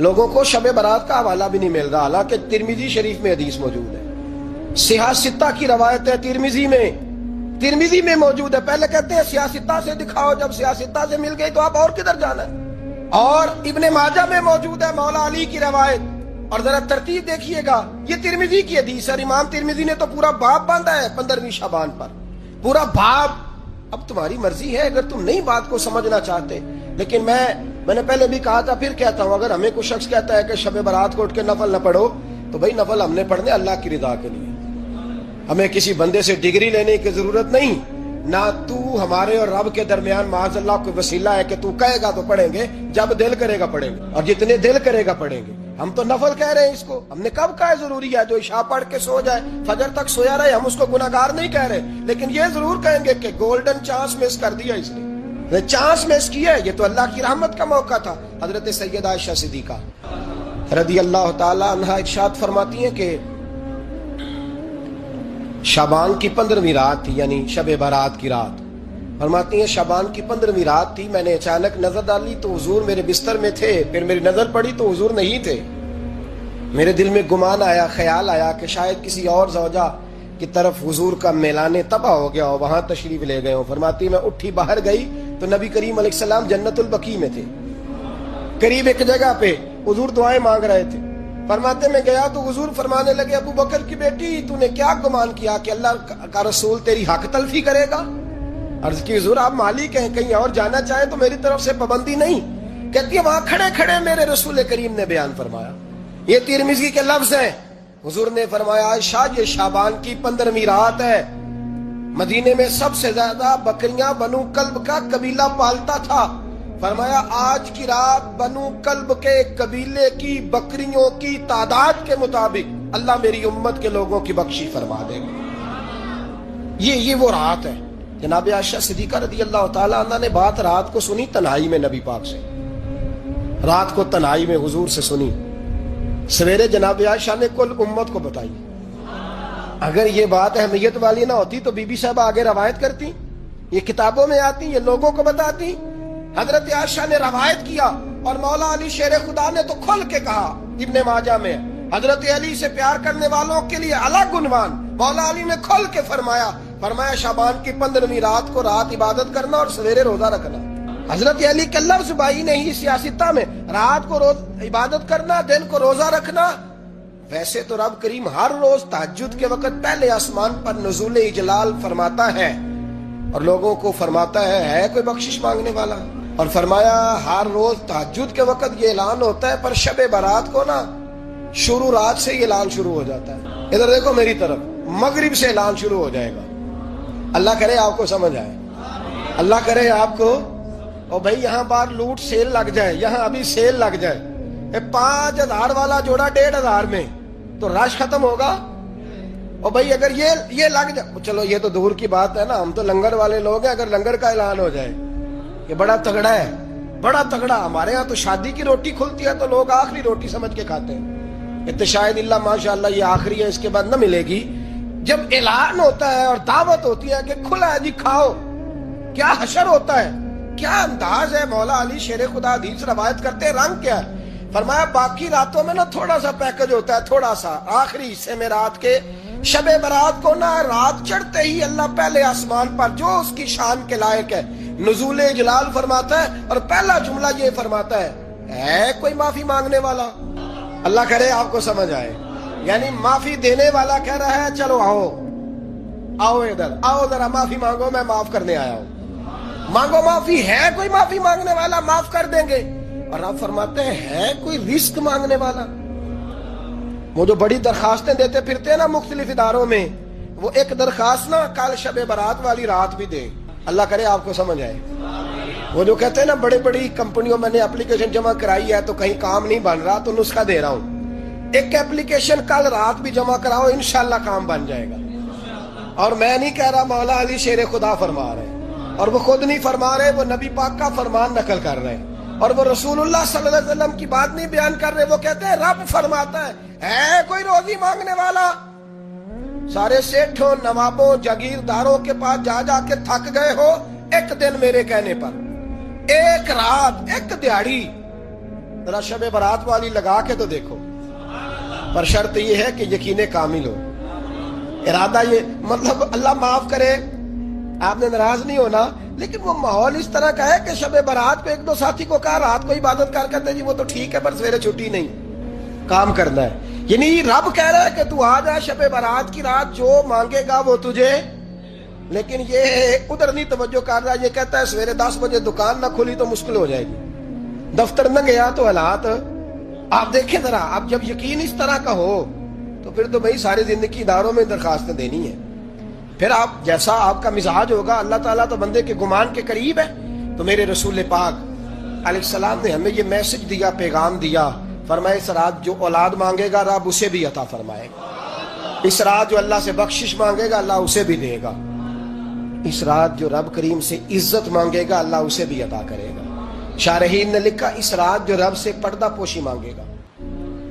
لوگوں کو شب برات کا حوالہ بھی نہیں مل رہا، حالانکہ ترمذی شریف میں حدیث موجود ہے، سیاہ ستہ کی روایت ہے، ترمذی میں موجود ہے۔ پہلے کہتے ہیں سیاہ ستہ سے دکھاؤ، جب سیاہ ستہ سے مل گئی تو آپ اور کدھر جانا ہے؟ اور ابن ماجہ میں موجود ہے مولا علی کی روایت، اور ذرا ترتیب دیکھیے گا، یہ ترمذی کی حدیث ہے، امام ترمذی نے تو پورا باب باندھا ہے 15ویں شعبان پر، پورا باب۔ اب تمہاری مرضی ہے اگر تم نئی بات کو سمجھنا چاہتے، لیکن میں نے پہلے بھی کہا تھا، پھر کہتا ہوں، اگر ہمیں کوئی شخص کہتا ہے کہ شب برات کو اٹھ کے نفل نہ پڑھو، تو بھائی نفل ہم نے پڑھنے اللہ کی رضا کے لیے، ہمیں کسی بندے سے ڈگری لینے کی ضرورت نہیں، نہ تو ہمارے اور رب کے درمیان معاذ اللہ کوئی وسیلہ ہے کہ تو کہے گا تو پڑھیں گے، جب دل کرے گا پڑھیں گے، اور جتنے دل کرے گا پڑھیں گے۔ ہم تو نفل کہہ رہے ہیں اس کو، ہم نے کب کہا ہے ضروری ہے جو عشاء پڑھ کے سو جائے فجر تک سویا رہے، ہم اس کو گناہگار نہیں کہہ رہے، لیکن یہ ضرور کہیں گے کہ گولڈن چانس مس کر دیا اس نے، چانس مس کیا ہے، یہ تو اللہ کی رحمت کا موقع تھا۔ حضرت سیدہ عائشہ صدیقہ رضی اللہ تعالی عنہا ارشاد فرماتی ہیں کہ شعبان کی 15ویں رات تھی، یعنی شب برات کی رات، فرماتی ہیں شعبان کی 15ویں رات تھی، میں نے اچانک نظر ڈالی تو حضور میرے بستر میں تھے، پھر میری نظر پڑی تو حضور نہیں تھے، میرے دل میں گمان آیا، خیال آیا کہ شاید کسی اور زوجہ کی طرف حضور کا میلان طبع ہو گیا ہو، وہاں تشریف لے گئے ہوں۔ فرماتی میں اٹھی باہر گئی تو نبی کریم علیہ السلام جنت البقیع میں تھے، قریب ایک جگہ پہ حضور دعائیں مانگ رہے تھے۔ فرماتے میں گیا تو حضور فرمانے لگے، ابو بکر کی بیٹی تو نے کیا گمان کیا کہ اللہ کا رسول تیری حق تلفی کرے گا؟ عرض کی حضور آپ مالک ہیں، کہیں اور جانا چاہیں تو میری طرف سے پابندی نہیں۔ کہتی ہے وہاں کھڑے کھڑے میرے رسول کریم نے بیان فرمایا، یہ ترمذی کے لفظ ہیں، حضور نے فرمایا عائشہ یہ شعبان کی 15ویں رات ہے، مدینے میں سب سے زیادہ بکریاں بنو کلب کا قبیلہ پالتا تھا، فرمایا آج کی رات بنو کلب کے قبیلے کی بکریوں کی تعداد کے مطابق اللہ میری امت کے لوگوں کی بخشی فرما دے گا۔ یہ وہ رات ہے۔ جناب عائشہ صدیقہ رضی اللہ تعالی عنہ نے بات رات کو سنی تنہائی میں، نبی پاک سے رات کو تنہائی میں حضور سے سنی، سویرے جناب عائشہ نے کل امت کو بتائی۔ اگر یہ بات اہمیت والی نہ ہوتی تو بی بی صاحبہ آگے روایت کرتی، یہ کتابوں میں آتی، یہ لوگوں کو بتاتی۔ حضرت عائشہ نے روایت کیا اور مولا علی شیر خدا نے تو کھل کے کہا، ابن ماجہ میں حضرت علی سے پیار کرنے والوں کے لیے الگ عنوان، مولا علی نے کھل کے فرمایا شعبان کی 15ویں رات کو رات عبادت کرنا اور سویرے روزہ رکھنا۔ حضرت علی کا لفظ بائی نہیں سیاستہ میں، رات کو عبادت کرنا، دن کو روزہ رکھنا۔ ویسے تو رب کریم ہر روز تہجد کے وقت پہلے آسمان پر نزول اجلال فرماتا ہے اور لوگوں کو فرماتا ہے کوئی بخشش مانگنے والا، اور فرمایا ہر روز تہجد کے وقت یہ اعلان ہوتا ہے، پر شب برات کو نا شروع رات سے یہ اعلان شروع ہو جاتا ہے۔ ادھر دیکھو میری طرف، مغرب سے اعلان شروع ہو جائے گا۔ اللہ کرے آپ کو سمجھ آئے، اللہ کرے آپ کو، اور بھائی یہاں باہر لوٹ سیل لگ جائے، یہاں ابھی سیل لگ جائے، 5000 والا جوڑا 1500 میں، تو رش ختم ہوگا۔ اور بھائی اگر یہ لگ جائے، چلو یہ تو دور کی بات ہے نا، ہم تو لنگر والے لوگ ہیں، اگر لنگر کا اعلان ہو جائے یہ بڑا تگڑا ہے، بڑا تگڑا۔ ہمارے ہاں تو شادی کی روٹی کھلتی ہے تو لوگ آخری روٹی سمجھ کے کھاتے ہیں، شاید اللہ ماشاءاللہ یہ آخری ہے، اس کے بعد نہ ملے گی۔ جب اعلان ہوتا ہے اور دعوت ہوتی ہے کہ کھلا ہے جی کھاؤ، کیا حشر ہوتا ہے، کیا انداز ہے۔ مولا علی شیر خدا حدیث روایت کرتے ہیں، رنگ کیا ہے؟ فرمایا باقی راتوں میں نا تھوڑا سا پیکج ہوتا ہے، تھوڑا سا، آخری حصے میں رات کے شب برات کو نا رات چڑھتے ہی اللہ پہلے آسمان پر جو اس کی شان کے لائق ہے نزول جلال فرماتا ہے، اور پہلا جملہ یہ فرماتا ہے کوئی معافی مانگنے والا؟ اللہ کرے آپ کو سمجھ آئے، یعنی معافی دینے والا کہہ رہا ہے چلو آؤ ادھر آؤ ذرا معافی مانگو، میں معاف کرنے آیا ہوں، مانگو معافی۔ ہے کوئی معافی مانگنے والا؟ معاف کر دیں گے۔ اور آپ فرماتے ہیں ہے کوئی رزق مانگنے والا؟ وہ جو بڑی درخواستیں دیتے پھرتے ہیں نا مختلف اداروں میں، وہ ایک درخواست نا کل شب برات والی رات بھی دے۔ اللہ کرے آپ کو سمجھ آئے۔ وہ جو کہتے ہیں نا بڑی کمپنیوں میں نے اپلیکیشن جمع کرائی ہے تو کہیں کام نہیں بن رہا تو نسخہ دے رہا ہوں، ایک اپلیکیشن کل رات بھی جمع کراؤ، انشاءاللہ کام بن جائے گا۔ اور میں نہیں کہہ رہا، مولا علی شیر خدا فرما رہے، اور وہ خود نہیں فرما رہے، وہ نبی پاک کا فرمان نقل کر رہے ہیں، اور وہ رسول اللہ صلی اللہ علیہ وسلم کی بات نہیں بیان کر رہے، وہ کہتے ہیں رب فرماتا ہے کوئی روزی مانگنے والا؟ سارے سیٹھوں، نوابوں، جاگیرداروں کے پاس جا کے تھک گئے ہو، ایک دن میرے کہنے پر، ایک رات، ایک دیہڑی ذرا شب برات والی لگا کے تو دیکھو، پر شرط یہ ہے کہ یقین کامل ہو، ارادہ یہ مطلب اللہ معاف کرے آپ نے ناراض نہیں ہونا، لیکن وہ ماحول اس طرح کا ہے کہ شب برات پہ ایک دو ساتھی کو کہا رات کو عبادت کر کہتے جی وہ تو ٹھیک ہے پر سویرے چھٹی نہیں، کام کرنا ہے۔ یعنی رب کہہ رہا ہے کہ تو آ جا شب برات کی رات، جو مانگے گا وہ تجھے، لیکن یہ ادھر نہیں توجہ کر رہا، یہ کہتا ہے سویرے 10 بجے دکان نہ کھلی تو مشکل ہو جائے گی، دفتر نہ گیا تو حالات آپ دیکھیں ذرا۔ اب جب یقین اس طرح کا ہو تو پھر تو بھائی ساری زندگی اداروں میں درخواستیں دینی ہے، پھر آپ جیسا آپ کا مزاج ہوگا، اللہ تعالیٰ تو بندے کے گمان کے قریب ہے۔ تو میرے رسول پاک علیہ السلام نے ہمیں یہ میسج دیا، پیغام دیا، فرمایا اس رات جو اولاد مانگے گا رب اسے بھی عطا فرمائے گا، اس رات جو اللہ سے بخشش مانگے گا اللہ اسے بھی دے گا، اس رات جو رب کریم سے عزت مانگے گا اللہ اسے بھی عطا کرے گا۔ شارحین نے لکھا اس رات جو رب سے پردہ پوشی مانگے گا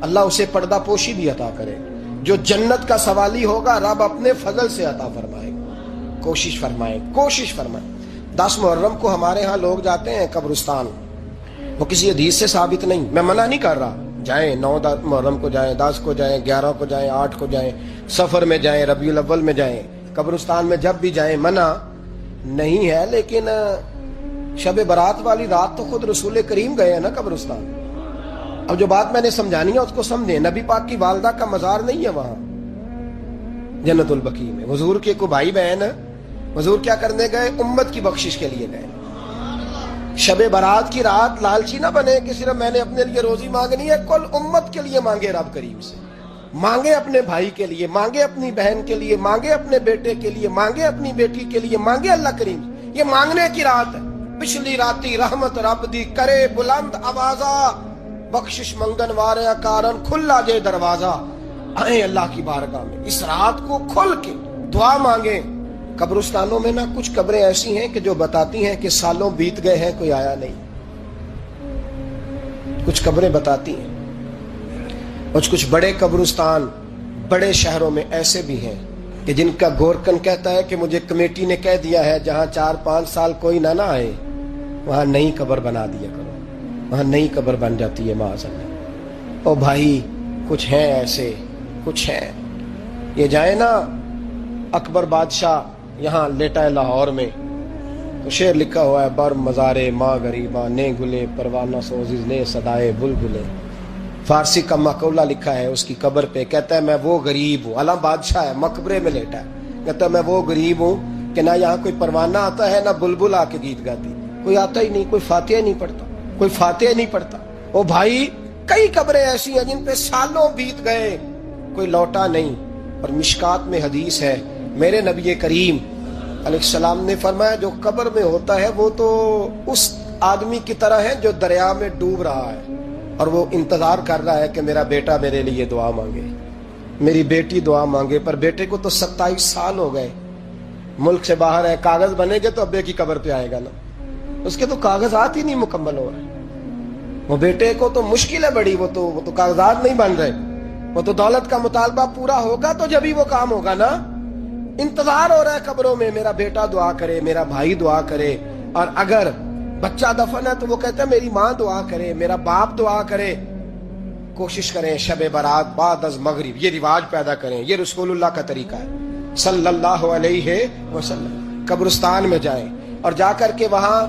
اللہ اسے پردہ پوشی بھی عطا کرے گا، جو جنت کا سوالی ہوگا رب اپنے فضل سے عطا فرمائے گا۔ کوشش فرمائے۔ 10 محرم کو ہمارے ہاں لوگ جاتے ہیں قبرستان، وہ کسی حدیث سے ثابت نہیں، میں منع نہیں کر رہا، جائیں 9 محرم کو جائیں، 10 کو جائیں، 11 کو جائیں، 8 کو جائیں، سفر میں جائیں، ربیع الاول میں جائیں، قبرستان میں جب بھی جائیں منع نہیں ہے، لیکن شب برات والی رات تو خود رسول کریم گئے ہیں نا قبرستان۔ اب جو بات میں نے سمجھانی ہے اس کو سمجھیں، نبی پاک کی والدہ کا مزار نہیں ہے وہاں جنت البقیع میں، حضور کے کو بھائی بہن، حضور کیا کرنے گئے؟ امت کی بخشش کے لیے گئے۔ شب برات کی رات لالچی نہ بنے کہ صرف میں نے اپنے لیے روزی مانگنی ہے، کل امت کے لیے مانگے، رب کریم سے مانگے، اپنے بھائی کے لیے مانگے، اپنی بہن کے لیے مانگے، اپنے بیٹے کے لیے مانگے، اپنی بیٹی کے لیے مانگے، اللہ کریم سے۔ یہ مانگنے کی رات ہے۔ پچھلی راتی رحمت رب دی کرے بلند آوازہ، بخشش منگن وارے کارن کھلا جے دروازہ، آئیں اللہ کی بارگاہ میں اس رات کو کھل کے دعا مانگیں۔ قبرستانوں میں نہ کچھ قبریں ایسی ہیں کہ جو بتاتی ہیں کہ سالوں بیت گئے ہیں کوئی آیا نہیں، کچھ قبریں بتاتی ہیں، اور کچھ بڑے قبرستان بڑے شہروں میں ایسے بھی ہیں کہ جن کا گورکن کہتا ہے کہ مجھے کمیٹی نے کہہ دیا ہے جہاں 4-5 سال کوئی نہ آئے وہاں نئی قبر بنا دیا کرو، وہاں نئی قبر بن جاتی ہے معاذ اللہ۔ او بھائی کچھ ہیں ایسے، کچھ ہیں، یہ جائیں نا اکبر بادشاہ یہاں لیٹا ہے لاہور میں، تو شعر لکھا ہوا ہے، بر مزارے ماں غریباں نے گلے پروانہ سوزز نے صدائے بلبلے، فارسی کا مقولہ لکھا ہے اس کی قبر پہ، کہتا ہے میں وہ غریب ہوں، عالم بادشاہ ہے مقبرے میں لیٹا ہے، کہتا ہے میں وہ غریب ہوں کہ نہ یہاں کوئی پروانہ آتا ہے نہ بلبل آ کے گیت گاتی، کوئی آتا ہی نہیں، کوئی فاتحہ نہیں پڑھتا، کوئی فاتحہ نہیں پڑھتا۔ او بھائی کئی قبریں ایسی ہیں جن پہ سالوں بیت گئے کوئی لوٹا نہیں، اور مشکات میں حدیث ہے میرے نبی کریم علیہ السلام نے فرمایا جو قبر میں ہوتا ہے وہ تو اس آدمی کی طرح ہے جو دریا میں ڈوب رہا ہے اور وہ انتظار کر رہا ہے کہ میرا بیٹا میرے لیے دعا مانگے، میری بیٹی دعا مانگے، پر بیٹے کو تو 27 سال ہو گئے، ملک سے باہر ہے، کاغذ بنے گے تو ابے کی قبر پہ آئے گا نا، اس کے تو کاغذات ہی نہیں مکمل ہو رہے، وہ بیٹے کو تو مشکل ہے بڑی، وہ تو کاغذات نہیں بن رہے، وہ تو دولت کا مطالبہ پورا ہوگا تو جب ہی وہ کام ہوگا نا، انتظار ہو رہا ہے قبروں میں میرا بیٹا دعا کرے، میرا بھائی دعا کرے، اور اگر بچہ دفن ہے تو وہ کہتا ہے میری ماں دعا کرے، میرا باپ دعا کرے۔ کوشش کریں شب برات بعد از مغرب یہ رواج پیدا کریں، یہ رسول اللہ کا طریقہ ہے صلی اللہ علیہ وسلم، قبرستان میں جائیں اور جا کر کے وہاں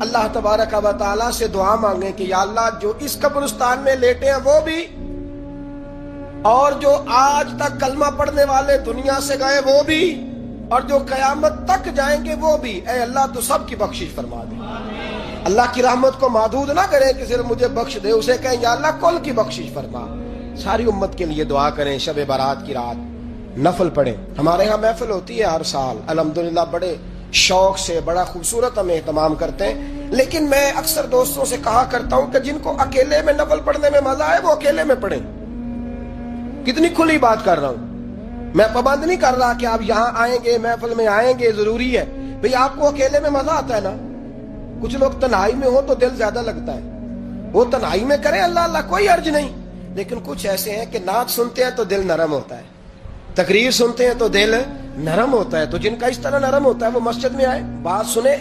اللہ تبارک و تعالیٰ سے دعا مانگیں کہ یا اللہ جو اس قبرستان میں لیٹے ہیں وہ بھی، اور جو آج تک کلمہ پڑھنے والے دنیا سے گئے وہ بھی، اور جو قیامت تک جائیں گے وہ بھی، اے اللہ تو سب کی بخشش فرما دے۔ اللہ کی رحمت کو محدود نہ کریں کہ صرف مجھے بخش دے، اسے کہیں یا اللہ کل کی بخشش فرما۔ ساری امت کے لیے دعا کریں، شب برات کی رات نفل پڑھیں۔ ہمارے ہاں محفل ہوتی ہے ہر سال الحمدللہ، بڑے شوق سے بڑا خوبصورت ہم اہتمام کرتے ہیں، لیکن میں اکثر دوستوں سے کہا کرتا ہوں کہ جن کو اکیلے میں نفل پڑھنے میں مزہ آئے وہ اکیلے میں پڑھیں۔ کتنی کھلی بات کر رہا ہوں، میں پابند نہیں کر رہا کہ آپ یہاں آئیں گے محفل میں آئیں گے ضروری ہے، بھئی آپ کو اکیلے میں مزہ آتا ہے نا، کچھ لوگ تنہائی میں ہو تو دل زیادہ لگتا ہے، وہ تنہائی میں کریں اللہ اللہ کوئی عرض نہیں، لیکن کچھ ایسے ہیں کہ نعت سنتے ہیں تو دل نرم ہوتا ہے، تقریر سنتے ہیں تو دل نرم ہوتا ہے، تو جن کا اس طرح نرم ہوتا ہے وہ مسجد میں آئے، بات سنے۔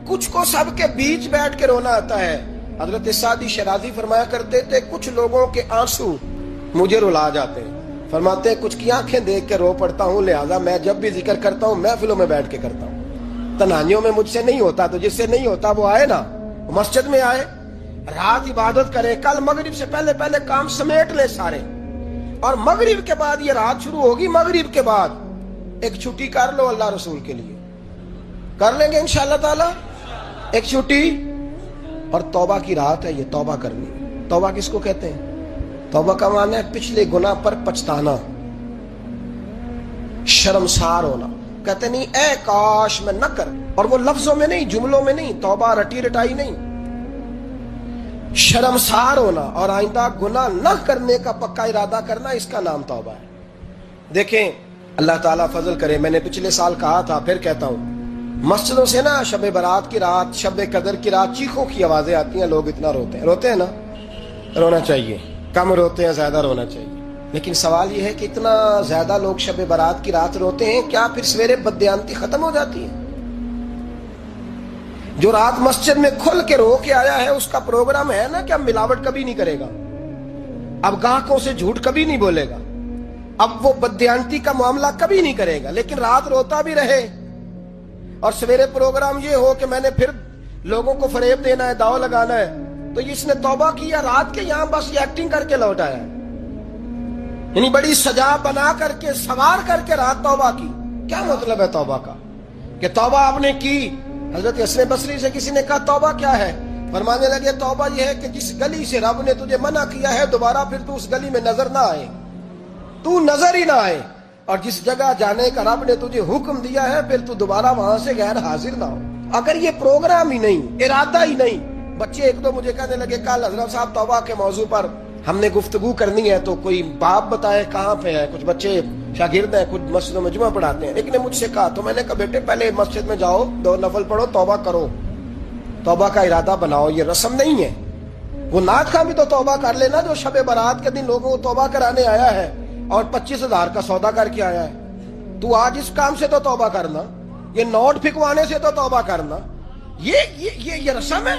کچھ کو سب کے بیچ بیٹھ کے رونا آتا ہے، حضرت سعدی شرازی فرمایا کرتے تھے کچھ لوگوں کے آنسو مجھے رلا جاتے ہیں، فرماتے ہیں کچھ کی آنکھیں دیکھ کے رو پڑتا ہوں، لہذا میں جب بھی ذکر کرتا ہوں محفلوں میں بیٹھ کے کرتا ہوں، تنہائیوں میں مجھ سے نہیں ہوتا، تو جس سے نہیں ہوتا وہ آئے نا، مسجد میں آئے، رات عبادت کرے، کل مغرب سے پہلے پہلے کام سمیٹ لے سارے، اور مغرب کے بعد یہ رات شروع ہوگی، مغرب کے بعد ایک چھٹی کر لو اللہ رسول کے لیے، کر لیں گے انشاءاللہ تعالی ایک چھٹی، اور توبہ کی رات ہے یہ، توبہ کرنی۔ توبہ کس کو کہتے ہیں؟ توبہ کا معنی ہے پچھلے گناہ پر پچھتانا، شرمسار ہونا، کہتے نہیں اے کاش میں نہ کر، اور وہ لفظوں میں نہیں، جملوں میں نہیں، توبہ رٹی رٹائی نہیں، شرمسار ہونا اور آئندہ گناہ نہ کرنے کا پکا ارادہ کرنا، اس کا نام توبہ ہے۔ دیکھیں اللہ تعالیٰ فضل کرے، میں نے پچھلے سال کہا تھا، پھر کہتا ہوں، مسجدوں سے نا شب برات کی رات، شب قدر کی رات چیخوں کی آوازیں آتی ہیں، لوگ اتنا روتے ہیں نا، رونا چاہیے، کم روتے ہیں زیادہ رونا چاہیے، لیکن سوال یہ ہے کہ اتنا زیادہ لوگ شب برات کی رات روتے ہیں، کیا پھر سویرے بددیانتی ختم ہو جاتی ہے؟ جو رات مسجد میں کھل کے رو کے آیا ہے اس کا پروگرام ہے نا کہ اب ملاوٹ کبھی نہیں کرے گا، اب گاہکوں سے جھوٹ کبھی نہیں بولے گا، اب وہ بددیانتی کا معاملہ کبھی نہیں کرے گا، لیکن رات روتا بھی رہے اور سویرے پروگرام یہ ہو کہ میں نے پھر لوگوں کو فریب دینا ہے، داؤ لگانا ہے، تو اس نے توبہ کیا رات کے یہاں بس یہ ایکٹنگ کر کے لوٹ آیا ہے، یعنی بڑی سجا بنا کر کے سوار کر کے رات توبہ کی۔ کیا مطلب ہے توبہ کا؟ کہ توبہ آپ نے کی۔ حضرت حسن بصری سے کسی نے کہا توبہ کیا ہے؟ فرمانے لگے توبہ یہ ہے کہ جس گلی سے رب نے تجھے منع کیا ہے دوبارہ پھر تو اس گلی میں نظر نہ آئے، تو نظر ہی نہ آئے، اور جس جگہ جانے کا رب نے تجھے حکم دیا ہے پھر تو دوبارہ وہاں سے غیر حاضر نہ ہو۔ اگر یہ پروگرام ہی نہیں، ارادہ ہی نہیں، بچے ایک دو مجھے کہنے لگے کل حضرت صاحب توبہ کے موضوع پر ہم نے گفتگو کرنی ہے، تو کوئی باپ بتائے کہاں پہ ہے، کچھ بچے شاگرد ہیں، کچھ مسجدوں میں جمعہ پڑھاتے ہیں، ایک نے مجھ سے کہا، تو میں نے کہا بیٹے پہلے مسجد میں جاؤ، 2 نفل پڑھو، توبہ کرو، توبہ کا ارادہ بناؤ، یہ رسم نہیں ہے۔ وہ نعت خواں بھی تو توبہ کر لینا جو شب برات کے دن لوگوں کو توبہ کرانے آیا ہے اور 25,000 کا سودا کر کے آیا ہے، تو آج اس کام سے تو توبہ کرنا، یہ نوٹ پھکوانے سے تو توبہ کرنا، یہ رسم ہے؟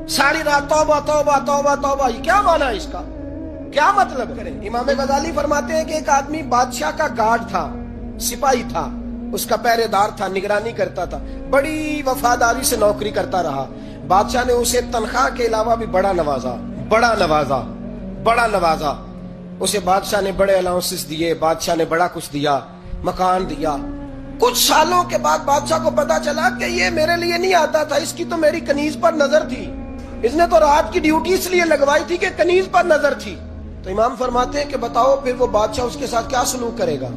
ساری رات توبہ توبہ توبہ توبہ، یہ کیا معنی ہے اس کا؟ کیا مطلب کریں؟ امام غزالی فرماتے ہیں کہ ایک آدمی بادشاہ کا گارڈ تھا، سپاہی تھا، اس کا پہرے دار تھا، نگرانی کرتا تھا، بڑی وفاداری سے نوکری کرتا رہا، بادشاہ نے اسے تنخواہ کے علاوہ بھی بڑا نوازا، اسے بادشاہ نے بڑے الاؤنسز دیے، بادشاہ نے بڑا کچھ دیا، مکان دیا۔ کچھ سالوں کے بعد بادشاہ کو پتا چلا کہ یہ میرے لیے نہیں آتا تھا، اس کی تو میری کنیز پر نظر تھی، اس نے تو رات کی ڈیوٹی اس لیے لگوائی تھی کہ کنیز پر نظر تھی۔ تو امام فرماتے ہیں کہ بتاؤ پھر وہ بادشاہ اس کے ساتھ کیا سلوک کرے گا؟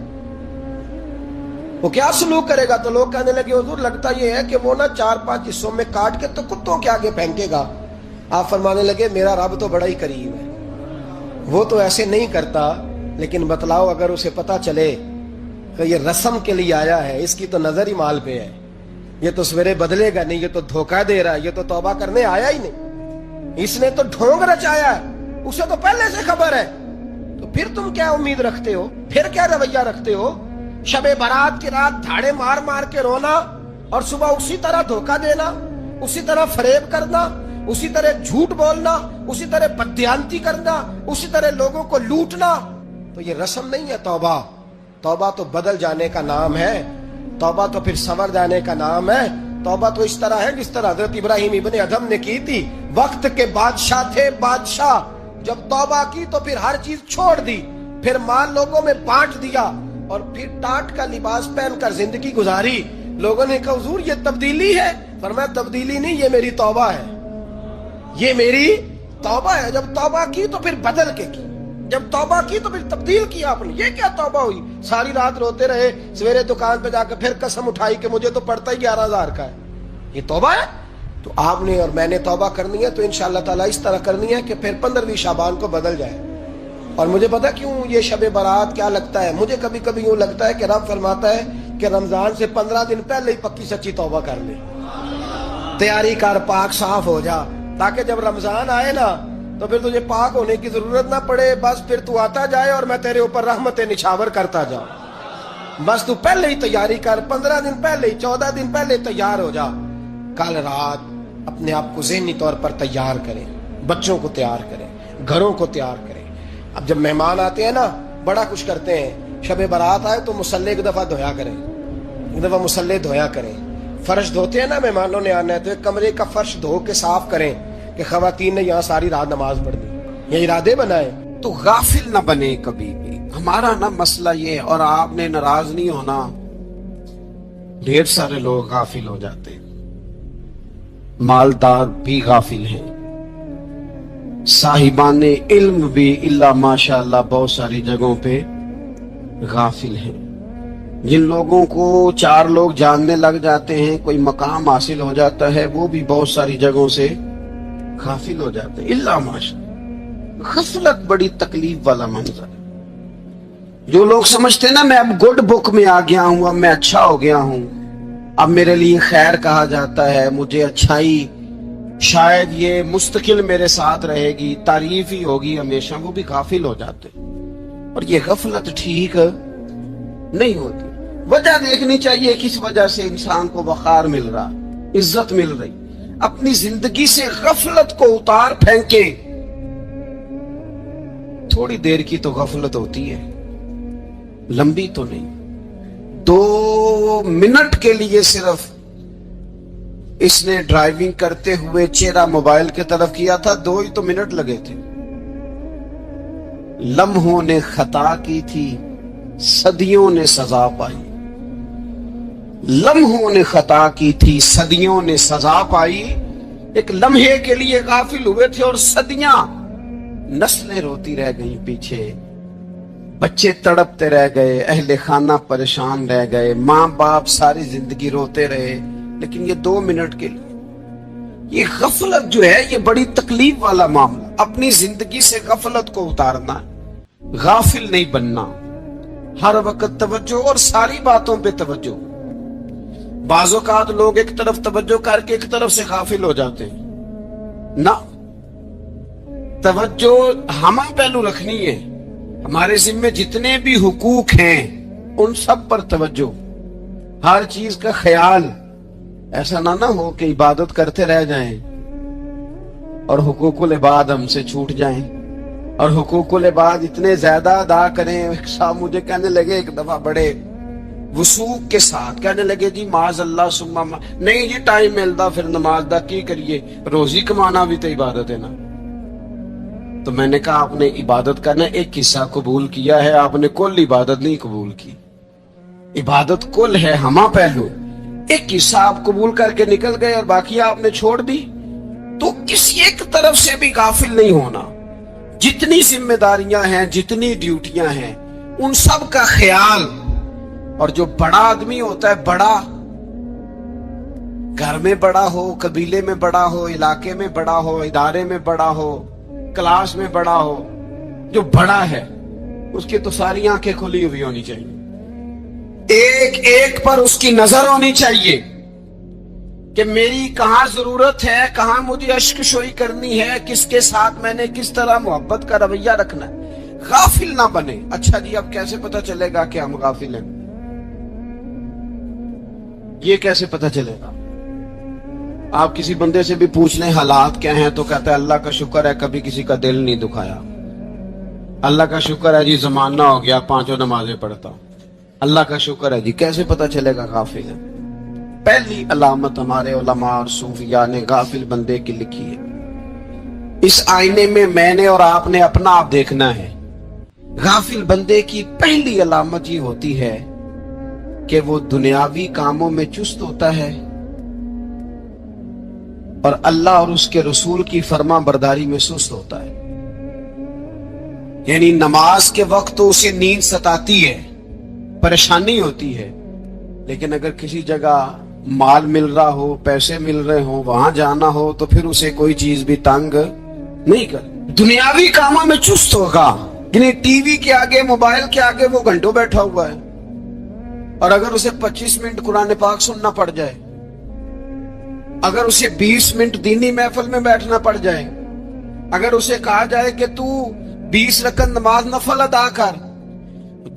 وہ کیا سلوک کرے گا؟ تو لوگ کہنے لگے حضور لگتا یہ ہے کہ وہ نا 4-5 حصوں میں کاٹ کے تو کتوں کے آگے پھینکے گا۔ آپ فرمانے لگے میرا رب تو بڑا ہی قریب ہے، وہ تو ایسے نہیں کرتا، لیکن بتلاؤ اگر اسے پتا چلے کہ یہ رسم کے لیے آیا ہے، اس کی تو نظر ہی مال پہ ہے، یہ تو سویرے بدلے گا نہیں، یہ تو دھوکہ دے رہا ہے، یہ تو توبہ کرنے آیا ہی نہیں، اس نے تو ڈھونگ رچایا ہے، اسے تو پہلے سے خبر ہے، تو پھر تم کیا امید رکھتے ہو؟ پھر کیا رویہ رکھتے ہو؟ شب برات کی رات دھاڑے مار مار کے رونا اور صبح اسی طرح دھوکہ دینا، اسی طرح فریب کرنا، اسی طرح جھوٹ بولنا، اسی طرح بددیانتی کرنا، اسی طرح لوگوں کو لوٹنا، تو یہ رسم نہیں ہے توبہ۔ توبہ تو بدل جانے کا نام ہے، توبہ تو پھر سنور جانے کا نام ہے، توبہ تو اس طرح ہے جس طرح حضرت ابراہیم ابن ادھم نے کی تھی، وقت کے بادشاہ تھے، بادشاہ جب توبہ کی تو پھر ہر چیز چھوڑ دی، پھر مال لوگوں میں بانٹ دیا اور پھر ٹاٹ کا لباس پہن کر زندگی گزاری۔ لوگوں نے کہا حضور یہ تبدیلی ہے؟ فرمایا تبدیلی نہیں، یہ میری توبہ ہے، یہ میری توبہ ہے۔ جب توبہ کی تو پھر بدل کے کی، جب توبہ کی تو پھر تبدیل کیا آپ نے۔ یہ کیا توبہ ہوئی؟ ساری رات روتے رہے، سویرے دکان پہ جا کے پھر قسم اٹھائی کہ مجھے تو پڑتا ہی 11,000 کا ہے، یہ توبہ ہے؟ تو آپ نے اور میں نے توبہ کرنی ہے تو انشاءاللہ تعالیٰ اس طرح کرنی ہے کہ پھر 15ویں شعبان کو بدل جائے۔ اور مجھے پتا کیوں یہ شب برات کیا لگتا ہے، مجھے کبھی کبھی یوں لگتا ہے کہ رب فرماتا ہے کہ رمضان سے 15 دن پہلے ہی پکی سچی توبہ کر لے، تیاری کر، پاک صاف ہو جا، تاکہ جب رمضان آئے نا تو پھر تجھے پاک ہونے کی ضرورت نہ پڑے، بس پھر تو آتا جائے اور میں تیرے اوپر رحمت نچھاور کرتا جاؤں۔ بس تو پہلے ہی تیاری کر، 15 دن پہلے، 14 دن پہلے تیار ہو جا۔ کل رات اپنے آپ کو ذہنی طور پر تیار کریں، بچوں کو تیار کریں، گھروں کو تیار کریں. اب جب مہمان آتے ہیں نا بڑا کچھ کرتے ہیں. شب برات آئے تو مصلے ایک دفعہ دھویا کریں، ایک دفعہ مصلے دھویا کریں. فرش دھوتے ہیں نا مہمانوں نے آنا ہے تو ایک کمرے کا فرش دھو کے صاف کریں کہ خواتین نے یہاں ساری رات نماز پڑھ دی. یہ ارادے بنائیں. تو غافل نہ بنے کبھی بھی. ہمارا نا مسئلہ یہ ہے، اور آپ نے ناراض نہیں ہونا، ڈھیر سارے لوگ غافل ہو جاتے ہیں، مالدار بھی غافل ہیں، صاحبان علم بھی اللہ ماشاءاللہ بہت ساری جگہوں پہ غافل ہیں. جن لوگوں کو 4 لوگ جاننے لگ جاتے ہیں، کوئی مقام حاصل ہو جاتا ہے، وہ بھی بہت ساری جگہوں سے غافل ہو جاتے ہیں اللہ ماشاءاللہ. غفلت بڑی تکلیف والا منظر ہے. جو لوگ سمجھتے ہیں نا میں اب گڈ بک میں آ گیا ہوں، اب میں اچھا ہو گیا ہوں، اب میرے لیے خیر کہا جاتا ہے، مجھے اچھائی شاید یہ مستقل میرے ساتھ رہے گی، تعریف ہی ہوگی ہمیشہ، وہ بھی غافل ہو جاتے. اور یہ غفلت ٹھیک نہیں ہوتی. وجہ دیکھنی چاہیے کس وجہ سے انسان کو وقار مل رہا، عزت مل رہی. اپنی زندگی سے غفلت کو اتار پھینکے. تھوڑی دیر کی تو غفلت ہوتی ہے، لمبی تو نہیں. 2 منٹ کے لیے صرف اس نے ڈرائیونگ کرتے ہوئے چہرہ موبائل کی طرف کیا تھا، 2 ہی تو منٹ لگے تھے. لمحوں نے خطا کی تھی، صدیوں نے سزا پائی. لمحوں نے خطا کی تھی، صدیوں نے سزا پائی. ایک لمحے کے لیے غافل ہوئے تھے اور صدیاں، نسلیں روتی رہ گئیں پیچھے، بچے تڑپتے رہ گئے، اہل خانہ پریشان رہ گئے، ماں باپ ساری زندگی روتے رہے. لیکن یہ 2 منٹ کے لیے یہ غفلت جو ہے یہ بڑی تکلیف والا معاملہ. اپنی زندگی سے غفلت کو اتارنا، غافل نہیں بننا، ہر وقت توجہ اور ساری باتوں پہ توجہ. بعض اوقات لوگ ایک طرف توجہ کر کے ایک طرف سے غافل ہو جاتے ہیں. نہ، توجہ ہمیں پہلو رکھنی ہے. ہمارے ذمہ جتنے بھی حقوق ہیں ان سب پر توجہ، ہر چیز کا خیال. ایسا نہ ہو کہ عبادت کرتے رہ جائیں اور حقوق العباد ہم سے چھوٹ جائیں، اور حقوق العباد اتنے زیادہ ادا کریں. صاحب مجھے کہنے لگے ایک دفعہ بڑے وثوق کے ساتھ کہنے لگے جی معاذ اللہ ثم نہیں جی ٹائم ملتا پھر نماز دا کی کریے، روزی کمانا بھی تو عبادت ہے نا. تو میں نے کہا آپ نے عبادت کا نا ایک حصہ قبول کیا ہے، آپ نے کل عبادت نہیں قبول کی. عبادت کل ہے، ہمہ پہلو. ایک حصہ آپ قبول کر کے نکل گئے اور باقی آپ نے چھوڑ دی. تو کسی ایک طرف سے بھی غافل نہیں ہونا. جتنی ذمہ داریاں ہیں، جتنی ڈیوٹیاں ہیں، ان سب کا خیال. اور جو بڑا آدمی ہوتا ہے، بڑا گھر میں بڑا ہو، قبیلے میں بڑا ہو، علاقے میں بڑا ہو، ادارے میں بڑا ہو، کلاس میں بڑا ہو، جو بڑا ہے اس کی تو ساری آنکھیں کھلی ہوئی ہونی چاہیے. ایک ایک پر اس کی نظر ہونی چاہیے کہ میری کہاں ضرورت ہے، کہاں مجھے اشک شوئی کرنی ہے، کس کے ساتھ میں نے کس طرح محبت کا رویہ رکھنا ہے. غافل نہ بنے. اچھا جی اب کیسے پتا چلے گا کہ ہم غافل ہیں؟ یہ کیسے پتا چلے گا؟ آپ کسی بندے سے بھی پوچھ لیں حالات کیا ہیں تو کہتا ہے اللہ کا شکر ہے کبھی کسی کا دل نہیں دکھایا، اللہ کا شکر ہے جی زمانہ ہو گیا 5 نمازیں پڑھتا ہوں، اللہ کا شکر ہے جی. کیسے پتا چلے گا غافل ہے؟ پہلی علامت ہمارے علماء اور صوفیاء نے غافل بندے کی لکھی ہے. اس آئینے میں نے اور آپ نے اپنا آپ دیکھنا ہے. غافل بندے کی پہلی علامت یہ ہوتی ہے کہ وہ دنیاوی کاموں میں چست ہوتا ہے اور اللہ اور اس کے رسول کی فرما برداری میں سست ہوتا ہے. یعنی نماز کے وقت تو اسے نیند ستاتی ہے، پریشانی ہوتی ہے، لیکن اگر کسی جگہ مال مل رہا ہو، پیسے مل رہے ہوں، وہاں جانا ہو تو پھر اسے کوئی چیز بھی تنگ نہیں کر. دنیاوی کاموں میں چست ہوگا، یعنی ٹی وی کے آگے، موبائل کے آگے وہ گھنٹوں بیٹھا ہوا ہے. اور اگر اسے 25 منٹ قرآن پاک سننا پڑ جائے، اگر اسے 20 منٹ دینی محفل میں بیٹھنا پڑ جائے، اگر اسے کہا جائے کہ تو 20 رکعت نماز نفل ادا کر،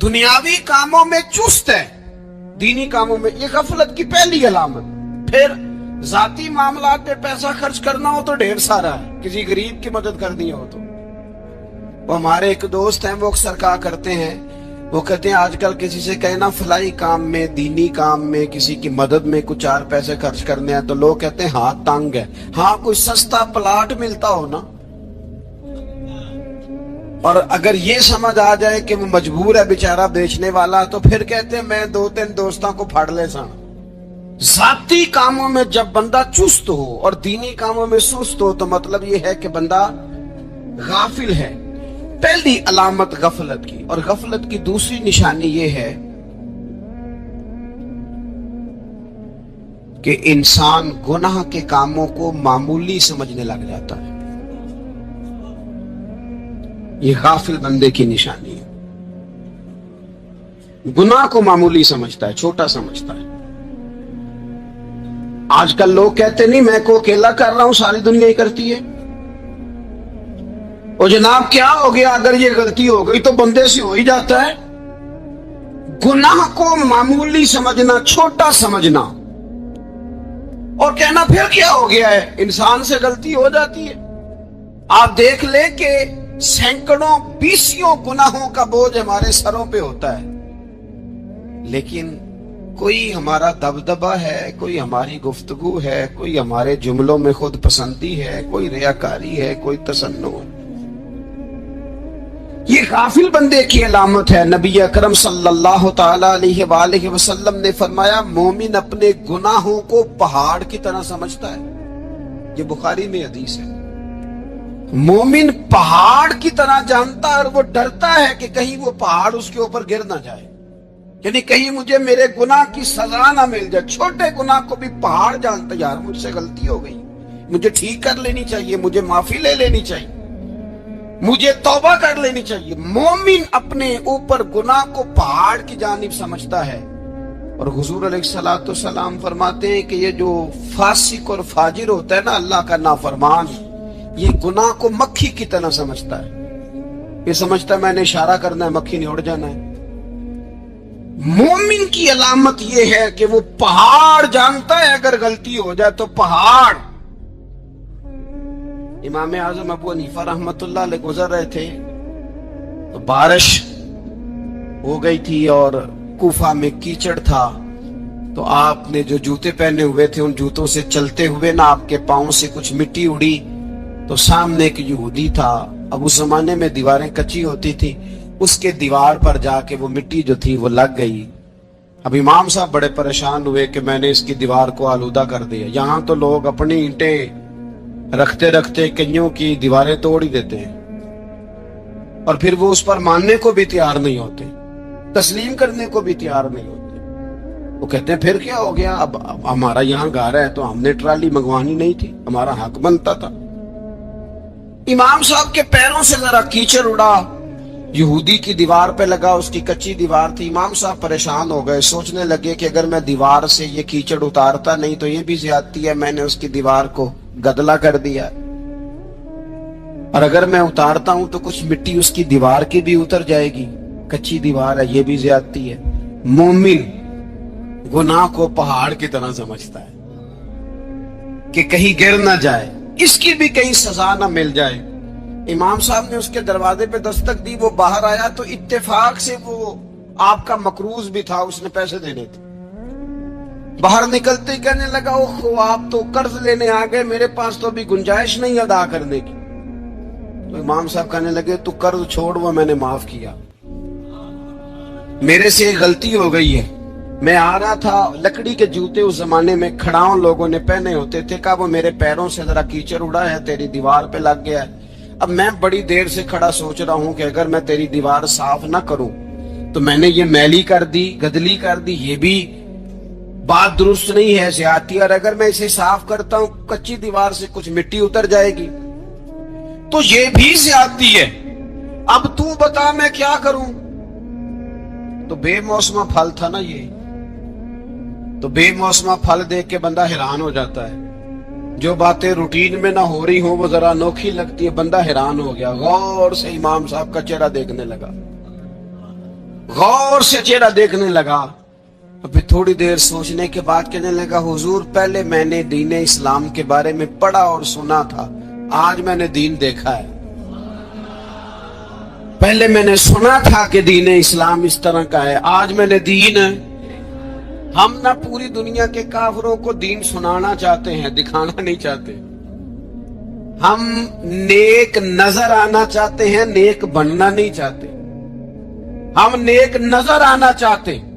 دنیاوی کاموں میں چست ہے، دینی کاموں میں، یہ غفلت کی پہلی علامت. پھر ذاتی معاملات پہ پیسہ خرچ کرنا ہو تو ڈھیر سارا ہے، کسی غریب کی مدد کرنی ہو تو۔ وہ ہمارے ایک دوست ہیں، وہ اکثر کہا کرتے ہیں، وہ کہتے ہیں آج کل کسی سے کہنا فلائی کام میں، دینی کام میں، کسی کی مدد میں کچھ 4 پیسے خرچ کرنے ہیں تو لوگ کہتے ہیں ہاں تنگ ہے۔ ہاں کوئی سستا پلاٹ ملتا ہو نا، اور اگر یہ سمجھ آ جائے کہ وہ مجبور ہے بیچارہ بیچنے والا، تو پھر کہتے ہیں میں 2-3 دوستوں کو پھاڑ لے سا۔ ذاتی کاموں میں جب بندہ چست ہو اور دینی کاموں میں سست ہو تو مطلب یہ ہے کہ بندہ غافل ہے، پہلی علامت غفلت کی۔ اور غفلت کی دوسری نشانی یہ ہے کہ انسان گناہ کے کاموں کو معمولی سمجھنے لگ جاتا ہے، یہ غافل بندے کی نشانی ہے، گناہ کو معمولی سمجھتا ہے، چھوٹا سمجھتا ہے۔ آج کل لوگ کہتے نہیں میں کو اکیلا کر رہا ہوں، ساری دنیا ہی کرتی ہے۔ اور جناب کیا ہو گیا اگر یہ غلطی ہو گئی تو بندے سے ہو ہی جاتا ہے۔ گناہ کو معمولی سمجھنا، چھوٹا سمجھنا اور کہنا پھر کیا ہو گیا ہے، انسان سے غلطی ہو جاتی ہے۔ آپ دیکھ لیں کہ سینکڑوں بیسیوں گناہوں کا بوجھ ہمارے سروں پہ ہوتا ہے، لیکن کوئی ہمارا دبدبہ ہے، کوئی ہماری گفتگو ہے، کوئی ہمارے جملوں میں خود پسندی ہے، کوئی ریاکاری ہے، کوئی تصنع ہے۔ یہ غافل بندے کی علامت ہے۔ نبی اکرم صلی اللہ تعالی علیہ وآلہ وسلم نے فرمایا مومن اپنے گناہوں کو پہاڑ کی طرح سمجھتا ہے، یہ بخاری میں حدیث ہے۔ مومن پہاڑ کی طرح جانتا ہے اور وہ ڈرتا ہے کہ کہیں وہ پہاڑ اس کے اوپر گر نہ جائے، یعنی کہیں مجھے میرے گناہ کی سزا نہ مل جائے۔ چھوٹے گناہ کو بھی پہاڑ جانتا، یار مجھ سے غلطی ہو گئی، مجھے ٹھیک کر لینی چاہیے، مجھے معافی لے لینی چاہیے، مجھے توبہ کر لینی چاہیے۔ مومن اپنے اوپر گناہ کو پہاڑ کی جانب سمجھتا ہے۔ اور حضور علیہ الصلوۃ والسلام فرماتے ہیں کہ یہ جو فاسق اور فاجر ہوتا ہے نا، اللہ کا نافرمان، یہ گناہ کو مکھی کی طرح سمجھتا ہے، یہ سمجھتا ہے میں نے اشارہ کرنا ہے مکھی نے اڑ جانا ہے۔ مومن کی علامت یہ ہے کہ وہ پہاڑ جانتا ہے، اگر غلطی ہو جائے تو پہاڑ۔ امام اعظم ابو حنیفہ رحمت اللہ علیہ گزر رہے تھے تو بارش ہو گئی تھی اور کوفہ میں کیچڑ تھا، تو آپ نے جو جوتے پہنے ہوئے تھے ان جوتوں سے چلتے ہوئے نا آپ کے پاؤں سے کچھ مٹی اڑی، تو سامنے ایک یہودی تھا، اب اس زمانے میں دیواریں کچی ہوتی تھی، اس کے دیوار پر جا کے وہ مٹی جو تھی وہ لگ گئی۔ اب امام صاحب بڑے پریشان ہوئے کہ میں نے اس کی دیوار کو آلودہ کر دیا۔ یہاں تو لوگ اپنی اینٹیں رکھتے رکھتے کئیوں کی دیواریں توڑ ہی دیتے ہیں، اور پھر وہ اس پر ماننے کو بھی تیار نہیں ہوتے، تسلیم کرنے کو بھی تیار نہیں ہوتے۔ وہ کہتے ہیں پھر کیا ہو گیا، اب ہمارا یہاں گھر ہے تو ہم نے ٹرالی منگوانی نہیں تھی، ہمارا حق بنتا تھا۔ امام صاحب کے پیروں سے ذرا کیچڑ اڑا، یہودی کی دیوار پہ لگا، اس کی کچی دیوار تھی۔ امام صاحب پریشان ہو گئے، سوچنے لگے کہ اگر میں دیوار سے یہ کیچڑ اتارتا نہیں تو یہ بھی زیادتی ہے، میں نے اس کی دیوار کو گدلا کر دیا، اور اگر میں اتارتا ہوں تو کچھ مٹی اس کی دیوار کی بھی اتر جائے گی، کچی دیوار ہے، یہ بھی زیادتی ہے۔ مومن گناہ کو پہاڑ کی طرح سمجھتا ہے کہ کہیں گر نہ جائے، اس کی بھی کہیں سزا نہ مل جائے۔ امام صاحب نے اس کے دروازے پہ دستک دی، وہ باہر آیا تو اتفاق سے وہ آپ کا مقروض بھی تھا، اس نے پیسے دینے تھے۔ باہر نکلتے ہی کہنے لگا اوہ آپ تو قرض لینے آ گئے، میرے پاس تو ابھی گنجائش نہیں ادا کرنے کی۔ تو امام صاحب کہنے لگے تو قرض چھوڑ، وہ میں نے معاف کیا، میرے سے غلطی ہو گئی ہے۔ میں آ رہا تھا، لکڑی کے جوتے اس زمانے میں کھڑاؤں لوگوں نے پہنے ہوتے تھے، کہا وہ میرے پیروں سے ذرا کیچڑ اڑا ہے، تیری دیوار پہ لگ گیا ہے۔ اب میں بڑی دیر سے کھڑا سوچ رہا ہوں کہ اگر میں تیری دیوار صاف نہ کروں تو میں نے یہ میلی کر دی، گدلی کر دی، یہ بھی بات درست نہیں ہے، زیادتی، اور اگر میں اسے صاف کرتا ہوں کچی دیوار سے کچھ مٹی اتر جائے گی تو یہ بھی زیادتی ہے، اب تو بتا میں کیا کروں۔ تو بے موسمہ پھل تھا نا یہ، تو بے موسمہ پھل دیکھ کے بندہ حیران ہو جاتا ہے، جو باتیں روٹین میں نہ ہو رہی ہوں وہ ذرا انوکھی لگتی ہے، بندہ حیران ہو گیا، غور سے امام صاحب کا چہرہ دیکھنے لگا، غور سے چہرہ دیکھنے لگا۔ پھر تھوڑی دیر سوچنے کے بعد کہنے لگا حضور پہلے میں نے دین اسلام کے بارے میں پڑھا اور سنا تھا، آج میں نے دین دیکھا ہے۔ پہلے میں نے سنا تھا کہ دین اسلام اس طرح کا ہے، آج میں نے دین ہے۔ ہم نہ پوری دنیا کے کافروں کو دین سنانا چاہتے ہیں، دکھانا نہیں چاہتے۔ ہم نیک نظر آنا چاہتے ہیں، نیک بننا نہیں چاہتے۔ ہم نیک نظر آنا چاہتے ہیں،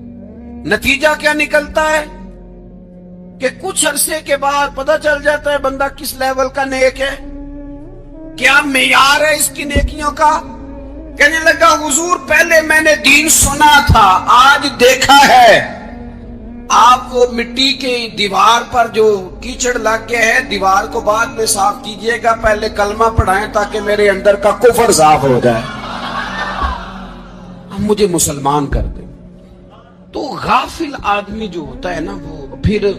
نتیجہ کیا نکلتا ہے کہ کچھ عرصے کے بعد پتہ چل جاتا ہے بندہ کس لیول کا نیک ہے، کیا معیار ہے اس کی نیکیوں کا۔ کہنے لگا حضور پہلے میں نے دین سنا تھا، آج دیکھا ہے۔ آپ وہ مٹی کی دیوار پر جو کیچڑ لگ گیا ہے، دیوار کو بعد میں صاف کیجئے گا، پہلے کلمہ پڑھائیں تاکہ میرے اندر کا کفر صاف ہو جائے، مجھے مسلمان کر دیں۔ تو غافل آدمی جو ہوتا ہے نا، وہ پھر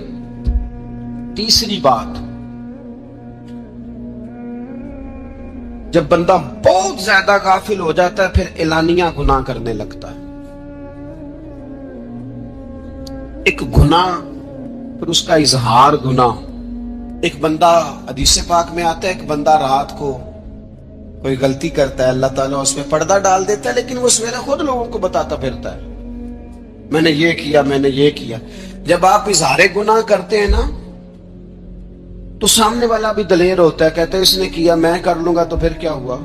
تیسری بات، جب بندہ بہت زیادہ غافل ہو جاتا ہے پھر اعلانیہ گناہ کرنے لگتا ہے۔ ایک گناہ پھر اس کا اظہار گناہ۔ ایک بندہ، حدیث پاک میں آتا ہے، ایک بندہ رات کو کوئی غلطی کرتا ہے، اللہ تعالیٰ اس میں پردہ ڈال دیتا ہے، لیکن وہ سویرے خود لوگوں کو بتاتا پھرتا ہے میں نے یہ کیا، میں نے یہ کیا۔ جب آپ اظہار گناہ کرتے ہیں نا تو سامنے والا بھی دلیر ہوتا ہے، کہتا ہے اس نے کیا، میں کر لوں گا تو پھر کیا ہوا۔